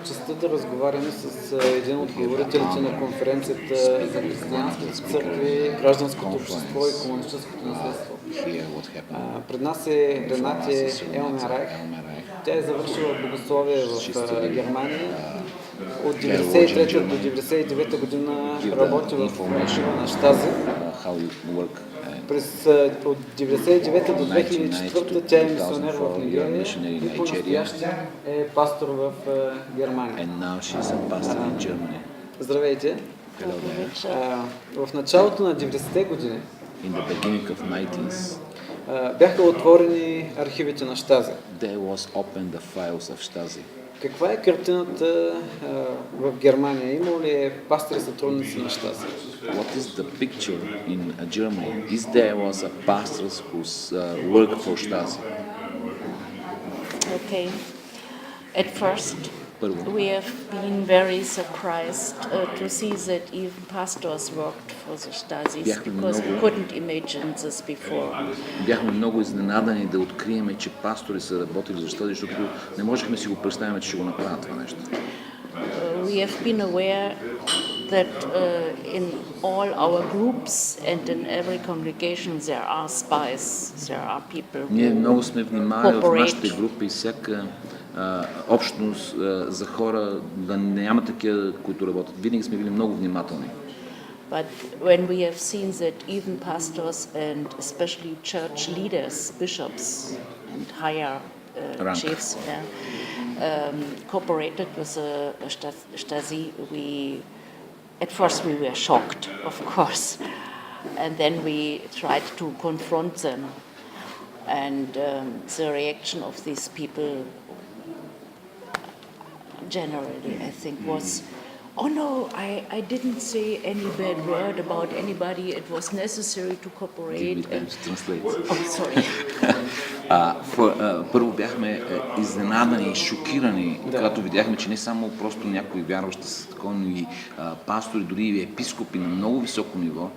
честта да разговаряме с един от говорителите на конференцията за християнските църкви, гражданското общество и комунистическото наследство. Пред нас е Ренате Елменрайх. Тя е завършила богословие в Германия. От 1993 до 1999 година работи в Архива на ЩАЗИ. От 1999 до 2004 тя е мисионер в Нигерия и по-настояще е пастор в Германия. Здравейте! В началото на 90-те години бяха отворени архивите на ЩАЗИ. Каква е картината в Германия? Има ли пастори сътрудници на ЩАЗИ? What is the picture in Germany? Is there was a pastor who's worked for ЩАЗИ? Okay. At first, we have been very surprised to see that even pastors worked for the ЩАЗИ because we couldn't imagine this before. Бяхме много изненадани да открием, че пастори са работили за ЩАЗИ, защото не можехме си го представим, че ще го направят това нещо. We have been aware that in all our groups and in every congregation there are spies, there are people who Ние много сме внимали в нашите групи, всяка общност за хора да няма такива, които работят. Винаги сме били много внимателни. But when we have seen that even pastors and especially church leaders, bishops and higher chiefs cooperated with the ЩАЗИ, at first we were shocked, of course, and then we tried to confront them, and the reaction of these people generally, I think, was, oh no, I didn't say any bad word about anybody, it was necessary to cooperate. Oh, sorry. Първо бяхме изненадани и шокирани, когато видяхме, че не само просто някои вярващи са такова, но и пастори, дори и епископи на много високо ниво.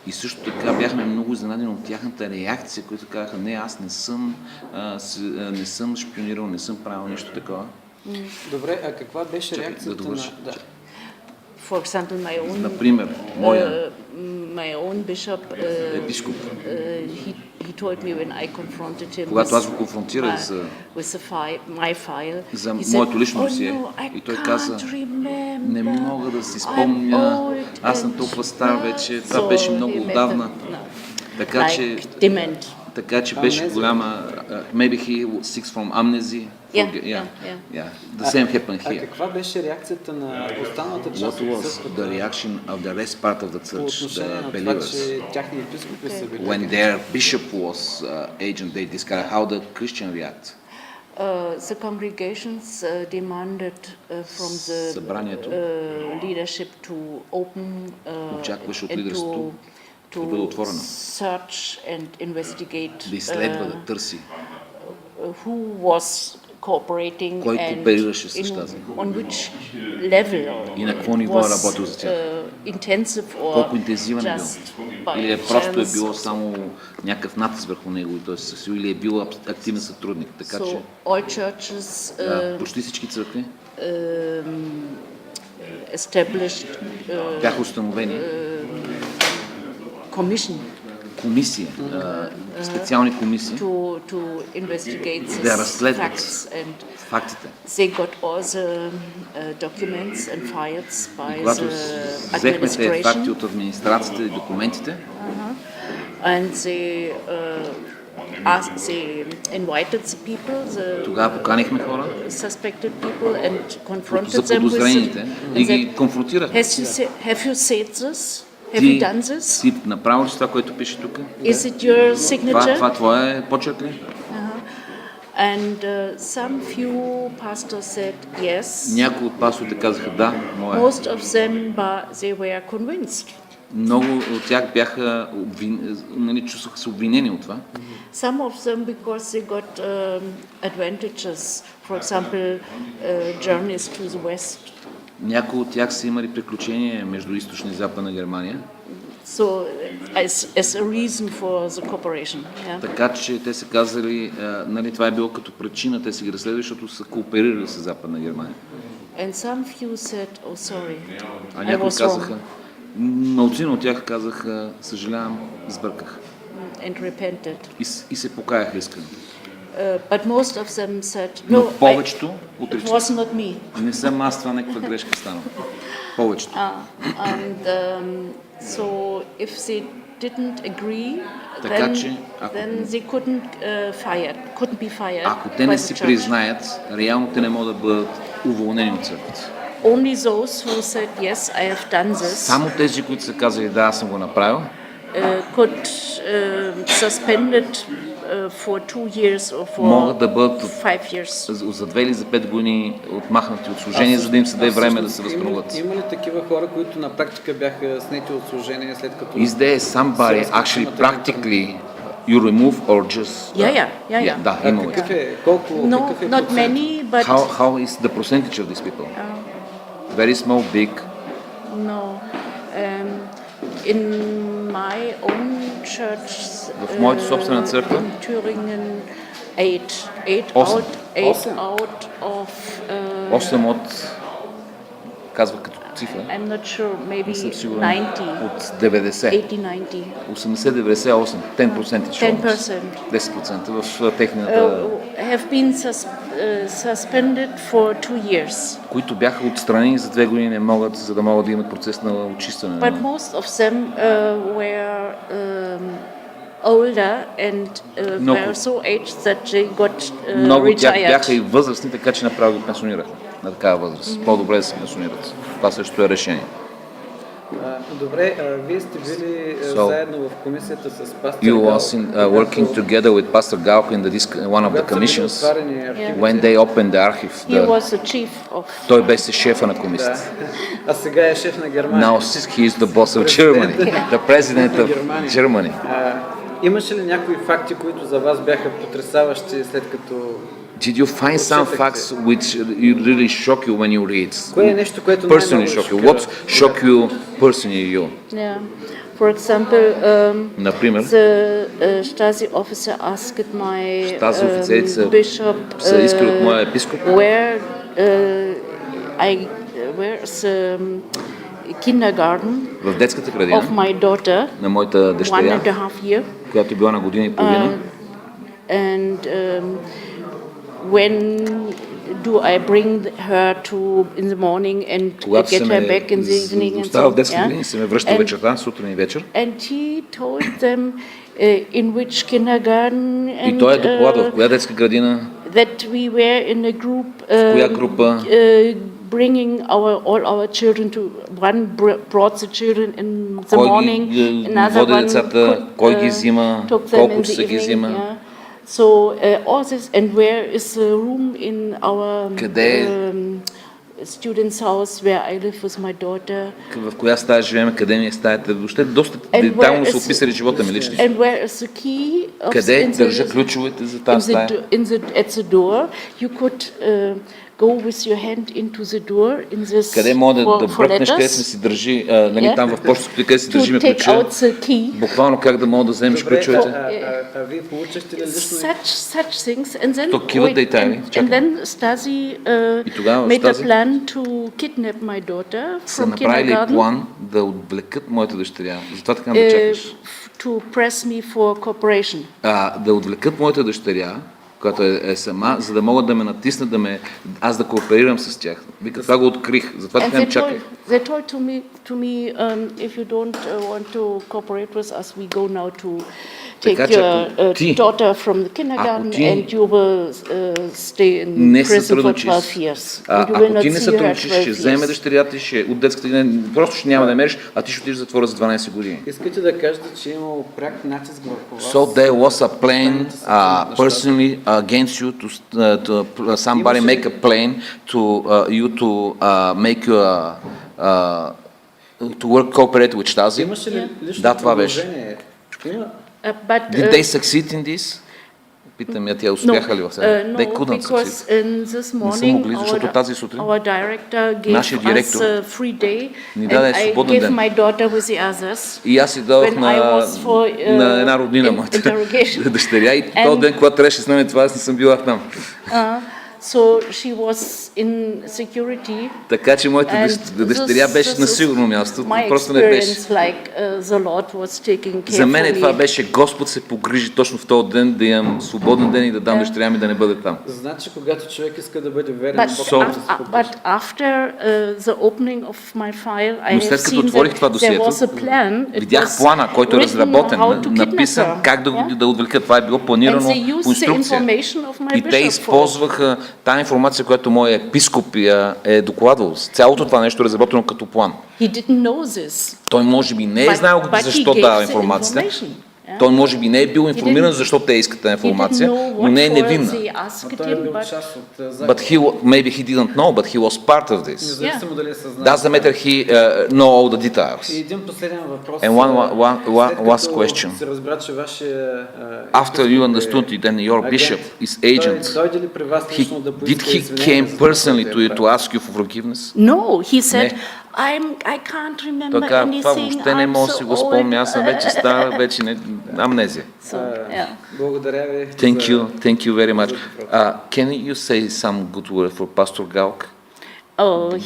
И също така бяхме много изненадани от тяхната реакция, които казаха, не, аз не съм шпионирал, не съм правил нещо такова. Добре, а каква беше реакцията на... For example, Например, my own bishop, he told me when I confronted him когато аз го конфронтирах my file, за моето лично досие, и той каза, не мога да си спомня, аз съм толкова стар вече, това беше много отдавна, така че беше голяма, maybe he seeks from amnesia. The same happened here. А каква беше реакцията на останалата част от църквата? What was the reaction of the rest part of the church, the believers? When When their bishop was agent, they discovered how the Christian react. The congregations demanded from the leadership to open and to search and investigate who was cooperating and on which level was intensive or just by или просто е било само някакъв натиск върху него, или е бил активен сътрудник. Така че all churches почти всички църкви established бяха установени комисия, специални комисии да разследват фактите. They got all the documents and files by Когато the взехме тези факти administration от администрацията и документите, and they invited the people, тогава поканихме хора, suspected people, and confronted them with заподозрените и ги конфронтирахме. Have you said this? Have you done this? Ти направил ли това, което пише тук? Is it your signature? Това твое почерк ли? And some few pastors said yes. Някои от пасторите казаха да, мое. Most of them, they were convinced. Много от тях бяха чувстваха се обвинени от това. Some of them because they got advantages. For example, journeys to the west. Някои от тях са имали приключения между източна и западна Германия. So as a reason for the cooperation. Yeah. Така че те са казали, нали, това е било като причина, те си ги разследвали, защото са кооперирали с Западна Германия. And some few said, oh sorry, А I някои was казаха, wrong, малцина от тях казаха, съжалявам, сбърках. and repented. И се покаяха искрено. But most of them said, Но no, повечето it отричат. was not me. Не съм аз, това някаква грешка стана. Повечето. And so if they didn't agree, Така че, then they couldn't be fired. ако те не by си the church. признаят, реално те не могат да бъдат уволнени от църквата. Only those who said, yes, I have done this, Само тези, които са казали, да, аз съм го направил, could suspended for 2 years or могат да for бъдат 5 years. за 2 или за 5 години отмахнати от служение, за да им се даде време да се възстановят. Има ли такива хора, които на практика бяха снети от служение след като... Is there somebody actually practically you remove or just... Yeah. Да, имало. Какъв е? Колко? No, Какъв е not процент? many, but How is the percentage of these people? Very small, big? no. In my own church, В моята собствена църква? in Thüringen, 8 Осем. out of 8 от... казва като цифра. I'm not sure, Не съм maybe сигурен. 90, От 90. 80-90. 80-98. 10%. 10%. 10% в техната... Have been suspended for 2 years. които бяха отстранени за 2 години, не могат, за да могат да имат процес на очистване. But most of them were older and were so aged that they got Много от тях бяха retired. и възрастни, така че направо ги пенсионираха на такава възраст. По-добре да се пенсионират. Това също е решение. Добре, вие сте били заедно в комисията с пастор You Галко. was working together with Pastor Galko in one of the commissions when they opened the archive. He was the chief of. Той беше шефа на комисията. А сега е шеф на Германия. Now he is the boss of Germany, the president of Germany. Имаше ли някои факти, които за вас бяха потресаващи след като... Did you find some facts which really shock you when you read? Кое е нещо, което Personally най-много shock you? шокира? What shock you personally you? Yeah. For example, Например, the ЩАЗИ officer asked my ЩАЗИ офицерите bishop са искали от моя епископ where where's the kindergarten в детската of градина my daughter, на моята 1.5 дъщеря, year, която е била на година и половина. and when do I bring her to in the morning and Когато get се her back in the evening and оставя в so детската градина и се ме връща вечерта, сутрин и вечер. And he told them in which kindergarten И and той е докладвал в коя детска градина, that we were in a group в коя група, bringing all our children to one brought the children in the кой morning, ги another води one децата, кой ги взима, took them in колко the часа ги evening. взима. Yeah. So all this, and where is the room in our Къде student's house where I live with my daughter? в коя стая живеем, къде ми е стаята. Въобще доста And детайлно where са is- описали живота ми лично. And where is the key of Къде in the- държа ключовете за тази стая? at the door? You could go with your hand into the door in this Къде мога да for бръкнеш, къде letters, сме си държи, нали, там в почтата, къде си държиме to take ключа. out the key. Буквално как да мога да вземеш Добре, ключовете. а вие получихте ли лично... Such things, and then Такива детайли, and чакай. then Stasi И тогава made a Stasi plan to kidnap my daughter са from направили kindergarten план да отвлекат моята дъщеря. Затова така да чакаш. to press me for cooperation. Да отвлекат моята дъщеря, която е сама, за да могат да ме натиснат, аз да кооперирам с тях. Вика, това го открих. Затова And така им чакай. they told to me if you don't want to cooperate with us, we go now to take Така че your ако ти- daughter from the kindergarten ти and you will stay in Не prison for сътрудничиш. 12 years. And you will Ако not ти не see her сътрудничиш, ще 12 вземе years. дъщерята и от детската година, просто ще няма да мериш, а ти ще отидеш в затвора за 12 години. Искате да кажете, че е имало пряк натиск върху вас? So there was a plan personally against you to somebody make a plan to you to make you to work cooperate with ЩАЗИ. Имаше ли лично Да, това беше. предложение? Има. But Did they succeed in this? Питам я, тя успяха ли в себе? They couldn't because succeed. this Не са morning могли, защото тази сутрин our director gave нашия us директор a free day, ни and даде I свободен gave ден. my daughter with the others. И аз си дадох When I was for, на една роднина моята interrogation. дъщеря и този ден, когато трябваше с мен това, аз не съм била там. So she was in security. Така че моята дъщеря беше на сигурно място, просто не беше. За мен това беше Господ се погрижи точно в този ден да имам свободен ден и да дам дъщеря ми да не бъде там. Значи, когато човек иска да бъде верен, But after the opening of my file, I have след като seen отворих това that there досието, was a plan. видях плана, който е разработен, написан как да отвлекат. Това е било планирано по инструкция. И те използваха тази информация, която моят епископ е докладвал. Цялото това нещо е разработено като план. Той може би не е знаел защо дава информацията. Той може би не е бил информиран защо те искат тази информация, но не е невинна. But maybe he didn't know, but he was part of this. Doesn't matter he know all the details. Един последен въпрос. And one last question. After you understood it, then your bishop, his agent, did he came personally to you to ask you for forgiveness? No, he said, I can't remember anything. Това въобще не мога да си го спомня, аз съм вече стара, вече не, амнезия. Благодаря ви. Thank you very much. Can you say some good word for Pastor Galk?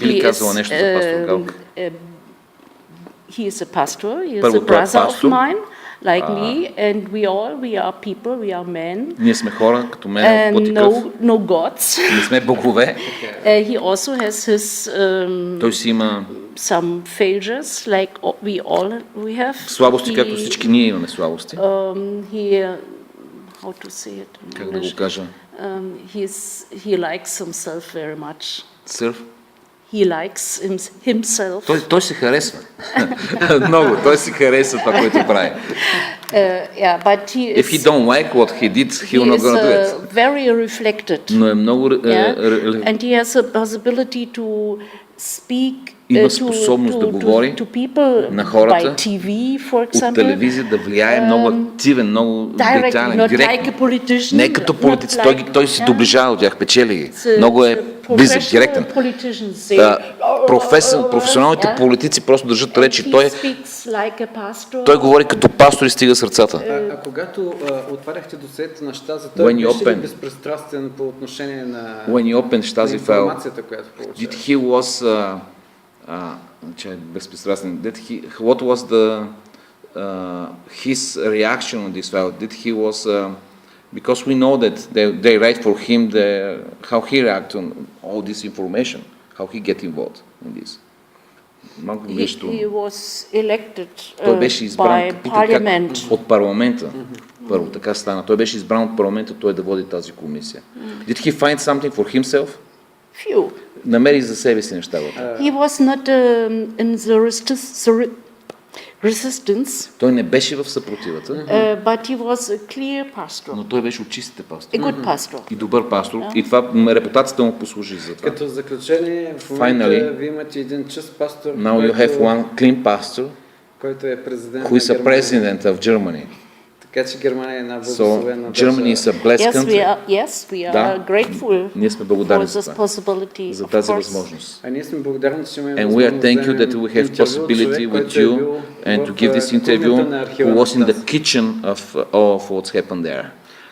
Би ли казала нещо за Пастор Галк? He is a pastor, he is a brother of mine, like me, and we are people, we are men. Ние сме хора, като мен, от no gods. Не сме богове. He also has his той си има some failures, like we have. Слабости, както всички ние имаме слабости. How to say it? Как да го кажа? He likes himself very much. Surf? He likes himself. Той се харесва. Много. Той се харесва това, което прави. But he is, if he don't like what he did, he will not gonna do it. Very reflected. Но е много and he has a possibility to speak има способност да говори на хората от телевизия, да влияе много активен, много детайлен, директно. Не като политици, той си доближава от тях, печели ги. Много е близък, директен. Професионалните политици просто държат речи. Той говори като пастор и стига сърцата. А когато отваряхте досието на ЩАЗИ, той беше ли безпристрастен по отношение на информацията, която получава? Did he was безпристрастен. What was his reaction on this file? Did he was because we know that they write for him how he react on all this information, how he get involved in this. He was elected той беше избран by parliament. От парламента. Първо така стана. Той беше избран от парламента, той да води тази комисия. Did he find something for himself? Few. Намери за себе си неща. He was not in the resistance. Той не беше в съпротивата. But he was a clear pastor. Но той беше от чистите пастори. A good pastor. И добър пастор. И това репутацията му послужи за това. Като заключение, в момента вие имате един чист пастор. Now you have one clean pastor. Който е президент who is a president of Germany. Така че Германия е една благословена държава. Germany is a blessed country. Yes, we are grateful ние сме благодарни for this possibility. За тази възможност. А ние сме благодарни, че имаме And we are thank you that we have possibility with you and to give this interview who was in the kitchen of what's happened there.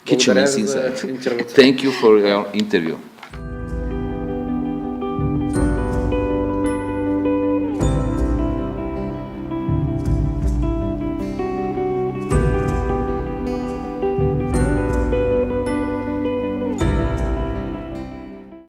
Kitchen is inside. Thank you for your interview.